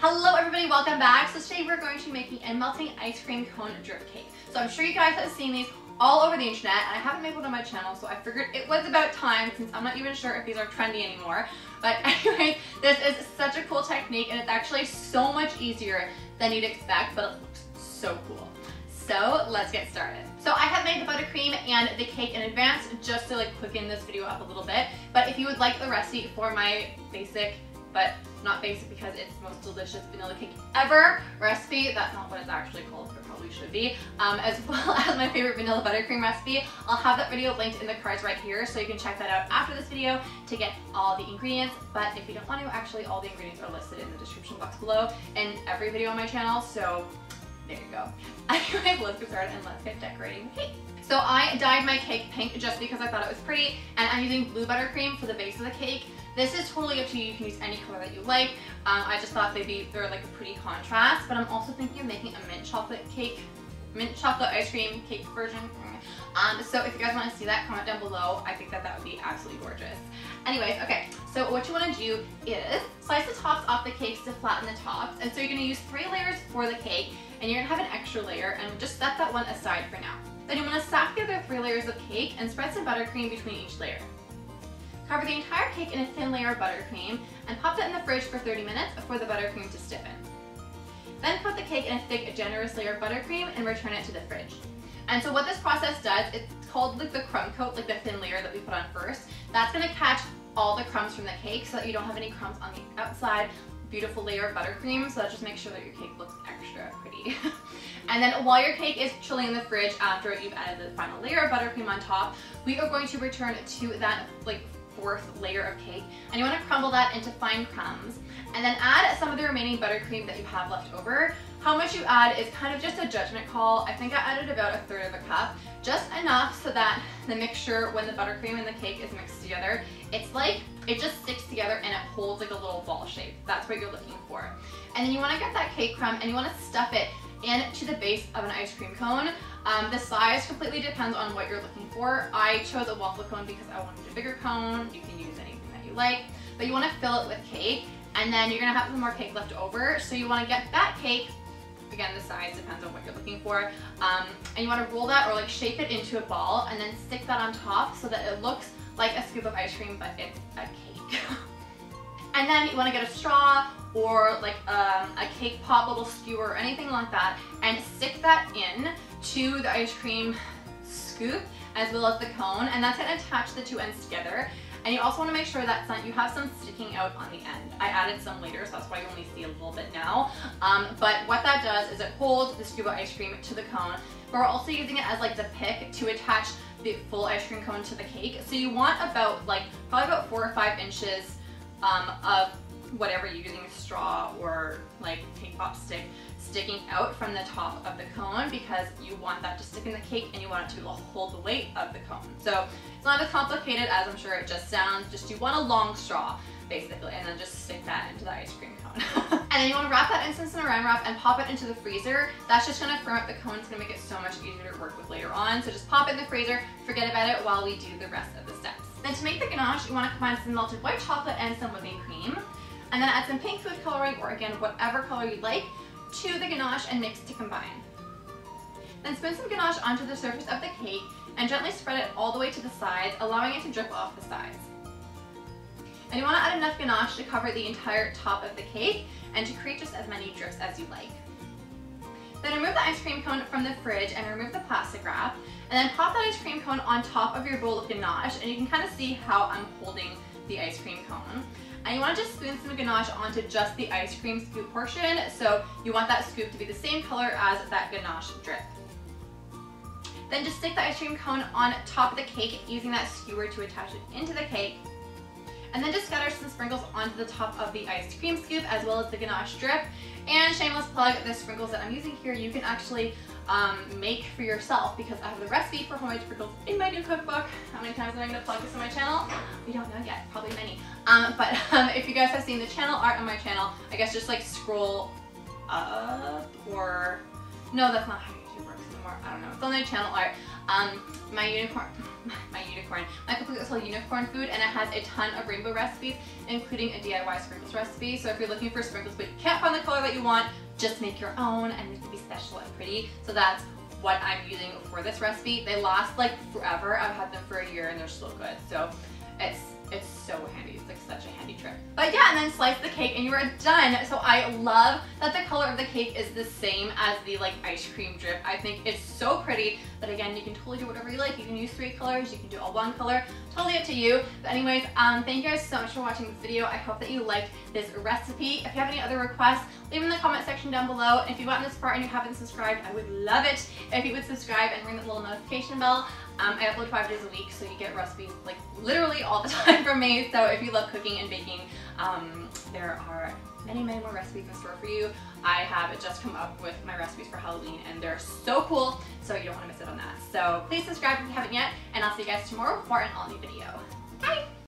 Hello everybody, welcome back. So today we're going to be making a melting ice cream cone drip cake. So I'm sure you guys have seen these all over the internet, and I haven't made one on my channel, so I figured it was about time since I'm not even sure if these are trendy anymore. But anyways, this is such a cool technique and it's actually so much easier than you'd expect, but it looks so cool. So let's get started. So I have made the buttercream and the cake in advance just to quicken this video up a little bit. But if you would like the recipe for my basic, but not basic because it's the most delicious vanilla cake ever recipe, that's not what it's actually called, but probably should be, as well as my favorite vanilla buttercream recipe, I'll have that video linked in the cards right here, so you can check that out after this video to get all the ingredients. But if you don't want to, actually all the ingredients are listed in the description box below in every video on my channel, so there you go. Anyways, let's get started and let's get decorating the cake. So I dyed my cake pink just because I thought it was pretty, and I'm using blue buttercream for the base of the cake. This is totally up to you. You can use any color that you like. I just thought they're like a pretty contrast, but I'm also thinking of making a mint chocolate ice cream cake version. So if you guys want to see that, comment down below. I think that would be absolutely gorgeous. Anyways, okay, so what you want to do is slice the tops off the cakes to flatten the tops. And so you're going to use 3 layers for the cake, and you're going to have an extra layer, and just set that one aside for now. Then you want to stack the other 3 layers of cake and spread some buttercream between each layer. Cover the entire cake in a thin layer of buttercream and pop that in the fridge for 30 minutes for the buttercream to stiffen. Then coat the cake in a thick, generous layer of buttercream and return it to the fridge. And so what this process does, it's called like the crumb coat, like the thin layer that we put on first. That's going to catch all the crumbs from the cake so that you don't have any crumbs on the outside. Beautiful layer of buttercream, so that just makes sure that your cake looks extra pretty. And then while your cake is chilling in the fridge after you've added the final layer of buttercream on top, we are going to return to that 4th layer of cake, and you want to crumble that into fine crumbs, and then add some of the remaining buttercream that you have left over. How much you add is kind of just a judgment call. I think I added about 1/3 of a cup, just enough so that the mixture, when the buttercream and the cake is mixed together, it's like it just sticks together and it holds like a little ball shape. That's what you're looking for. And then you want to get that cake crumb and you want to stuff it into the base of an ice cream cone. The size completely depends on what you're looking for. I chose a waffle cone because I wanted a bigger cone. You can use anything that you like, but you want to fill it with cake, and then you're going to have some more cake left over. So you want to get that cake, again the size depends on what you're looking for, and you want to roll that or shape it into a ball and then stick that on top so that it looks like a scoop of ice cream, but it's a cake. And then you want to get a straw or a cake pop little skewer or anything like that, and stick that in to the ice cream scoop as well as the cone, and that's going to attach the 2 ends together. And you also want to make sure that you have some sticking out on the end. I added some later, so that's why you only see a little bit now. But what that does is it holds the scoop of ice cream to the cone, but we're also using it as the pick to attach the full ice cream cone to the cake. So you want about probably about 4 or 5 inches of whatever you're using, a straw or cake pop stick, sticking out from the top of the cone, because you want that to stick in the cake and you want it to hold the weight of the cone. So it's not as complicated as I'm sure it just sounds. Just you want a long straw basically, and then just stick that into the ice cream cone. And then you want to wrap that in some saran wrap and pop it into the freezer. That's just going to firm up the cone. It's going to make it so much easier to work with later on. So just pop it in the freezer, forget about it while we do the rest of the steps. Then to make the ganache, you want to combine some melted white chocolate and some whipping cream, and then add some pink food coloring, or again whatever color you like, to the ganache and mix to combine. Then spoon some ganache onto the surface of the cake and gently spread it all the way to the sides, allowing it to drip off the sides. And you want to add enough ganache to cover the entire top of the cake and to create just as many drips as you like. Then remove the ice cream cone from the fridge and remove the plastic wrap, and then pop that ice cream cone on top of your bowl of ganache, and you can kind of see how I'm holding the ice cream cone. And you want to just spoon some ganache onto just the ice cream scoop portion, so you want that scoop to be the same color as that ganache drip. Then just stick the ice cream cone on top of the cake using that skewer to attach it into the cake. And then just scatter some sprinkles onto the top of the ice cream scoop as well as the ganache drip. And shameless plug, the sprinkles that I'm using here you can actually make for yourself, because I have the recipe for homemade sprinkles in my new cookbook. How many times am I going to plug this on my channel? We don't know yet, probably many. But if you guys have seen the channel art on my channel, I guess just scroll up, or no, that's not how YouTube works anymore. somewhere. I don't know. It's on their channel art. My cookbook is called Unicorn Food, and it has a ton of rainbow recipes, including a DIY sprinkles recipe. So if you're looking for sprinkles but you can't find the color that you want, just make your own and make it be special and pretty. So that's what I'm using for this recipe. They last like forever. I've had them for a year and they're still good. So it's so handy. It's like such a handy trick. But yeah, and then slice the cake and you are done. So I love that the color of the cake is the same as the like ice cream drip. I think it's so pretty, but again, you can totally do whatever you like. You can use 3 colors, you can do all 1 color, totally up to you. But anyways, thank you guys so much for watching this video. I hope that you liked this recipe. If you have any other requests, leave them in the comment section down below. And if you've gotten this far and you haven't subscribed, I would love it if you would subscribe and ring that little notification bell. I upload 5 days a week, so you get recipes like literally all the time from me. So if you love cooking and baking, there are many more recipes in store for you. I have just come up with my recipes for Halloween and they're so cool, so you don't want to miss out on that. So please subscribe if you haven't yet, and I'll see you guys tomorrow for an all new video. Bye!